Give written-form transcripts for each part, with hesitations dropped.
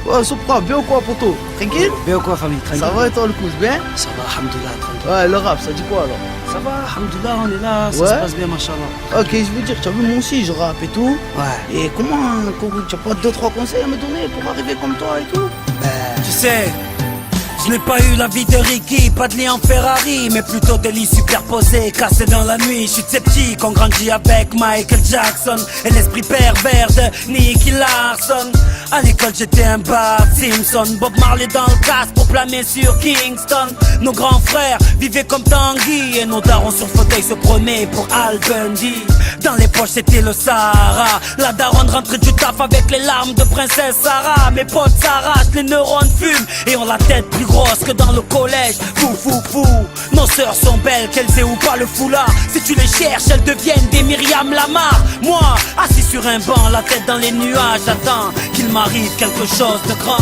Ouais, Sopra, bien ou quoi, poto? Tranquille? Bien ou quoi, famille? Tranquille. Ça va et toi, le cousin? Bien? Ça va, alhamdoulilah, tranquille. Ouais, le rap, ça dit quoi alors? Ça va, alhamdoulilah, on est là, ça Ouais. se passe bien, machallah. Ok, je veux dire, tu as vu, moi aussi, je rappe et tout. Ouais. Et comment, tu as pas 2-3 conseils à me donner pour arriver comme toi et tout? Tu sais, je n'ai pas eu la vie de Ricky, pas de lit en Ferrari, mais plutôt des lits superposés, cassés dans la nuit. Je suis de ces petits qu'on grandit avec Michael Jackson et l'esprit pervers de Nicky Larson. À l'école j'étais un Bart Simpson, Bob Marley dans le casque pour planer sur Kingston. Nos grands frères vivaient comme Tanguy et nos darons sur fauteuil se prenaient pour Al Bundy. Dans les poches c'était le Sahara, la daronne rentrait du taf avec les larmes de princesse Sarah. Mes potes s'arrachent, les neurones fument et ont la tête plus grosse que dans le collège. Fou fou fou, nos sœurs sont belles qu'elles aient ou pas le foulard. Si tu les cherches elles deviennent des Myriam Lamar. Moi assis sur un banc, la tête dans les nuages, j'attends qu'il m'arrive quelque chose de grand.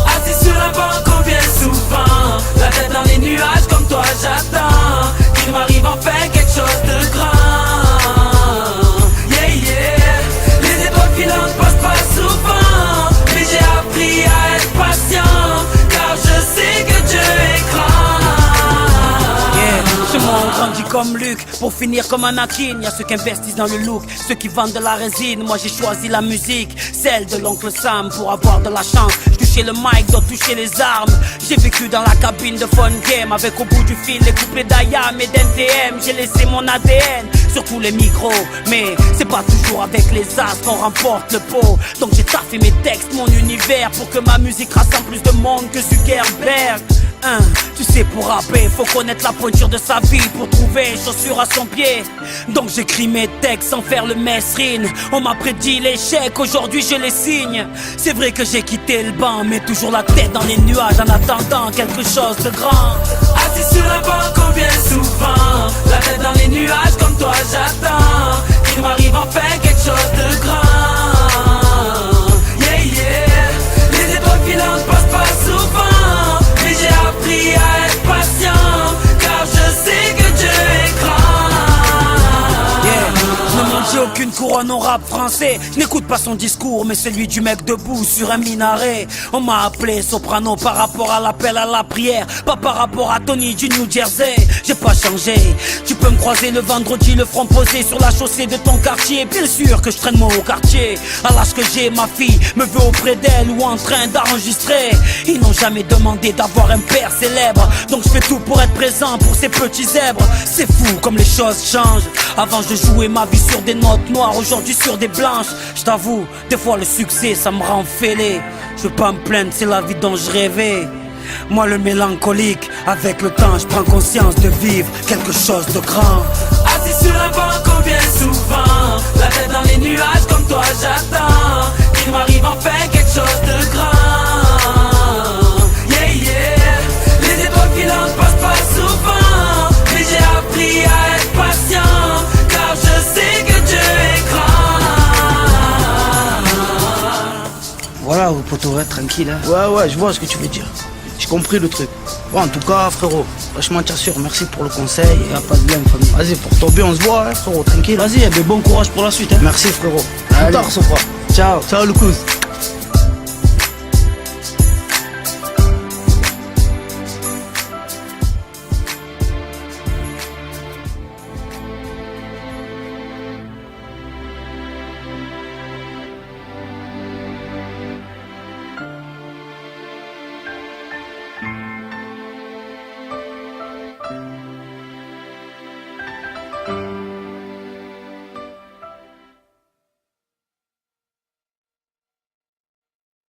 Assis sur un banc qu'on vient souvent, la tête dans les nuages comme toi j'attends qu'il m'arrive enfin quelque chose de grand. Yeah yeah, les étoiles filantes passent pas souvent, mais j'ai appris à être patient, car je sais que Dieu est grand. Yeah, chez moi on grandit comme Luc, pour finir comme Anakin. Y'a ceux qui investissent dans le look, ceux qui vendent de la résine. Moi j'ai choisi la musique, celle de l'oncle Sam, pour avoir de la chance. Toucher le mic, doit toucher les armes. J'ai vécu dans la cabine de Fun Game, avec au bout du fil les couplets d'Ayam et d'NTM. J'ai laissé mon ADN sur tous les micros, mais c'est pas toujours avec les as qu'on remporte le pot. Donc j'ai taffé mes textes, mon univers, pour que ma musique rassemble plus de monde que Zuckerberg. Tu sais, pour rapper, faut connaître la pointure de sa vie pour trouver chaussure à son pied. Donc j'écris mes textes sans faire le mesrine. On m'a prédit l'échec, aujourd'hui je les signe. C'est vrai que j'ai quitté le banc, mais toujours la tête dans les nuages en attendant quelque chose de grand. Assis sur un banc qu'on vient souvent, la tête dans les nuages comme toi j'attends qu'il m'arrive enfin quelque chose de grand. Yeah yeah, les étoiles filantes passent pas souvent, mais j'ai appris à être patient, car je sais que Dieu est grand. Yeah, je ne mange aucune couronne au rap français. Je n'écoute pas son discours, mais celui du mec debout sur un minaret. On m'a appelé soprano par rapport à l'appel à la prière, pas par rapport à Tony du New Jersey. J'ai pas changé, tu peux me croiser le vendredi, le front posé sur la chaussée de ton quartier. Bien sûr que je traîne moi au quartier. À l'âge que j'ai, ma fille me veut auprès d'elle ou en train d'enregistrer. Ils n'ont jamais demandé d'avoir un père célèbre, donc je fais tout pour être présent pour ces petits zèbres. C'est fou comme les choses changent. Avant je jouais ma vie sur des notes noires, aujourd'hui sur des blanches. Je t'avoue, des fois le succès ça me rend fêlé. Je veux pas me plaindre, c'est la vie dont je rêvais. Moi le mélancolique, avec le temps je prends conscience de vivre quelque chose de grand. Assis sur un banc qu'on vient souvent, la tête dans les nuages comme toi j'attends qu'il m'arrive enfin quelque chose de grand. Yeah yeah, les étoiles filantes passent pas souvent, mais j'ai appris à être patient, car je sais que Dieu est grand. Voilà, vous poteau, tranquille hein. Ouais, je vois ce que tu veux dire. J'ai compris le truc. Bon, en tout cas, frérot, franchement, t'assures, merci pour le conseil. Y'a pas de bien, famille. Vas-y, pour ton bien, on se voit, hein, frérot, tranquille. Vas-y, bon courage pour la suite hein. Merci, frérot. Allez. Plus tard, Sopra. Ciao. Ciao, le cousin.